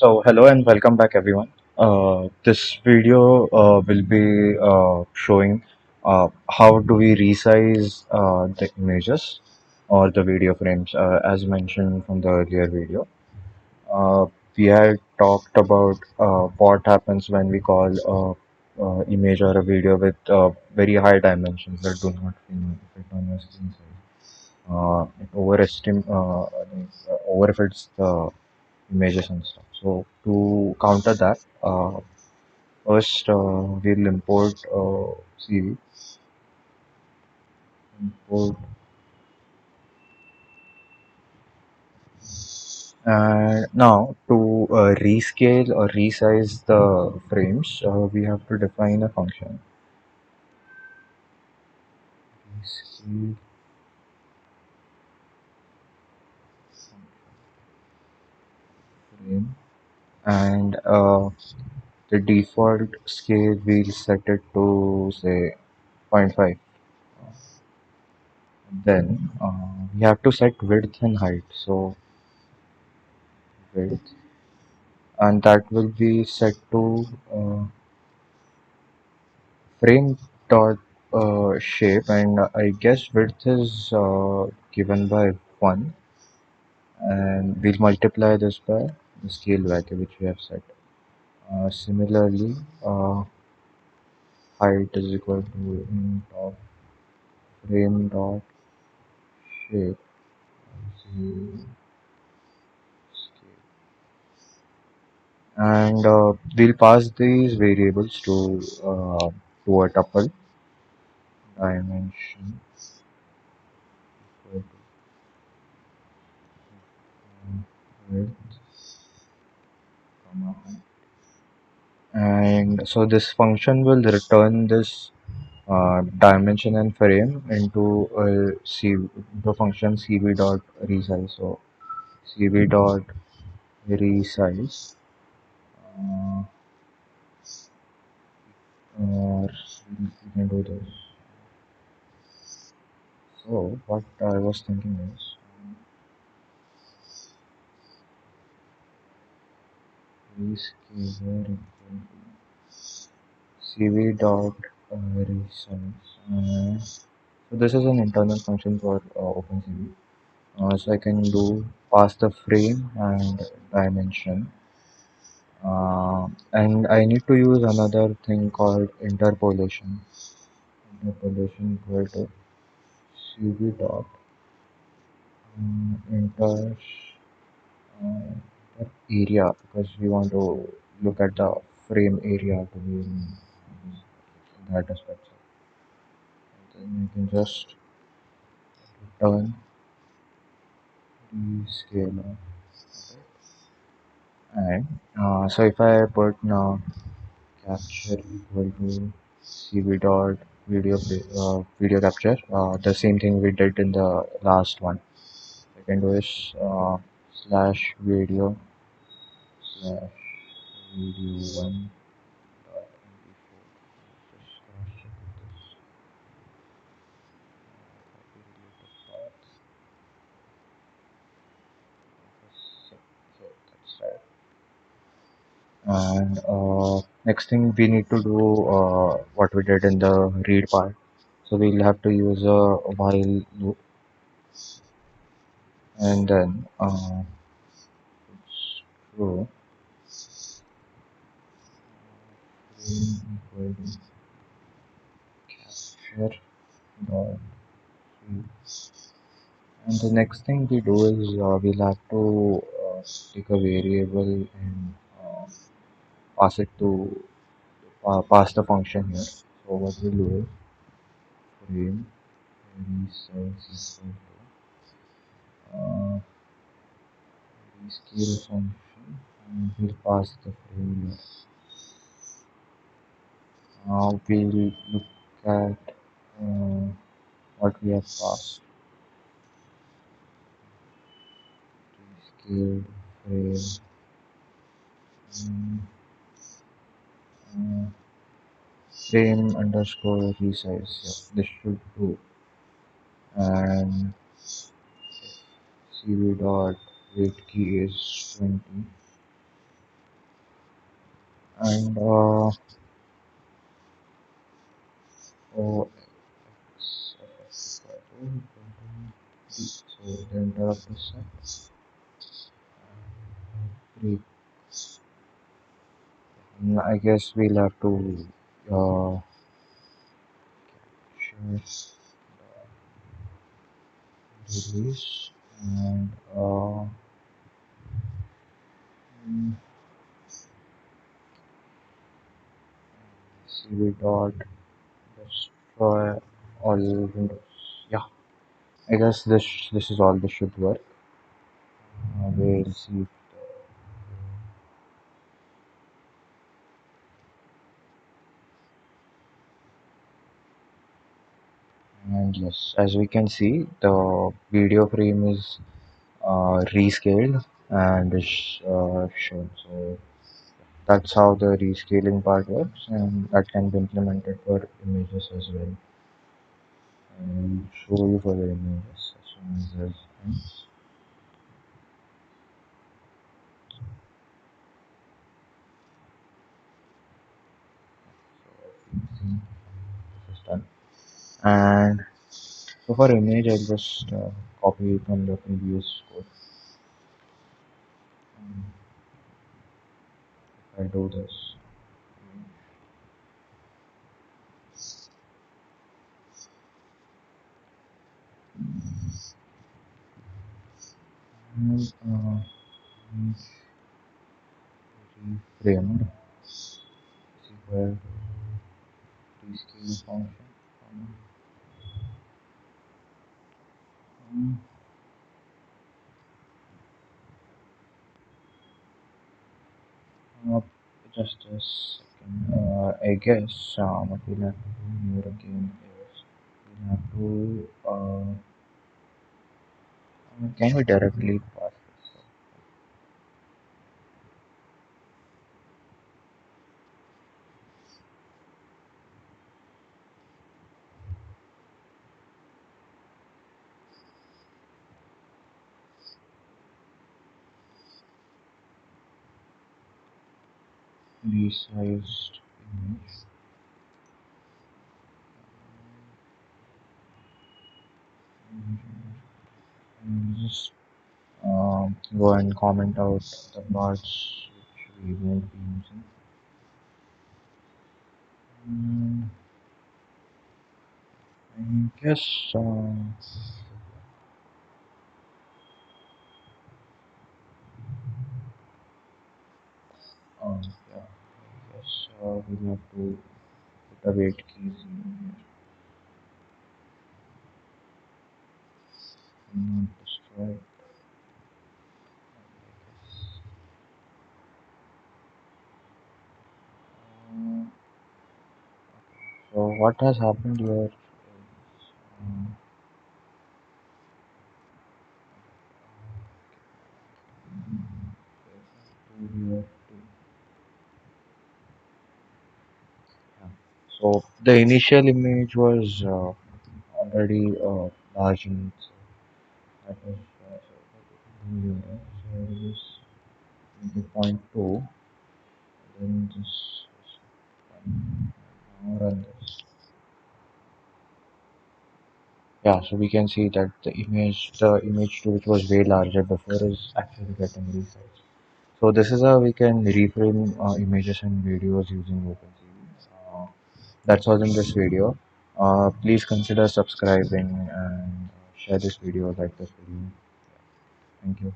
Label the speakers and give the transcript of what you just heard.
Speaker 1: Hello and welcome back, everyone. This video will be showing how do we resize the images or the video frames, as mentioned from the earlier video. Uh, we had talked about what happens when we call image or a video with very high dimensions that do not fit on your screen size. It overfits the images and stuff. So to counter that, first we'll import CV, import, and now to rescale or resize the frames, we have to define a function. Rescale frame, and the default scale we'll set it to say zero point 0.5. Then we have to set width and height. So width, and that will be set to frame dot shape, and I guess width is given by 1, and we'll multiply this by the scale value which we have set. Similarly, height is equal to int of frame dot shape to scale, and we'll pass these variables to a tuple dimension equal to width, comma, height. And so this function will return this dimension and frame into the function cv dot resize. So cv dot resize, uh, or we can do this. So what I was thinking is rescaler equal to cv dot resize. So this is an internal function for OpenCV. So I can do pass the frame and dimension. And I need to use another thing called interpolation. Interpolation equal to CV dot inter area, because we want to look at the frame area to be in that aspect. So then you can just return the scalar. And so if I put now capture equal to cv dot video capture, the same thing we did in the last one. I can do is slash video slash video one dot mp4. Just cross check this. Copy related path. Okay, that's right. And next thing we need to do what we did in the read part. So we'll have to use a while loop, and then it's true equal to capture dot read. And the next thing we do is we'll have to take a variable and pass it to pass the function here. So what we'll do is frame resize equal to rescale function, and we'll pass the frame here. Now we'll look at uh, what we have passed. Rescale frame uh, frame underscore resize. Yeah, this should do. And cv dot weight key is 20. and O X F equal to D. So the interrupt is set. Three. I guess we'll have to share release and mm, cv dot destroy all windows. Yeah, I guess this is all. This should work. We'll see. And yes, as we can see, the video frame is rescaled and is shown. So that's how the rescaling part works, and that can be implemented for images as well. And show you for the images as soon as this ends. So you see, this is done. And so for image, I'll just copy from the previous code. And if I do this, and image reframed is equal to rescale function. Um, uh, just a second. I guess what we'll have to do here again is we'll have to can we directly pass this? Resized image and just go and comment out the parts which we won't be using. Mm, I guess yeah, I guess we'll have to put a wait keys in here and not destroy it. I guess. Uh, so what has happened here is here too. Yeah. So the initial image was already large enough. So that was so I will just make it point two, then just now run this. Yeah, so we can see that the image two, which was way larger before, is actually getting resized. So this is how we can reframe images and videos using OpenCV. That's all in this video. Please consider subscribing and share this video, like this video. Thank you.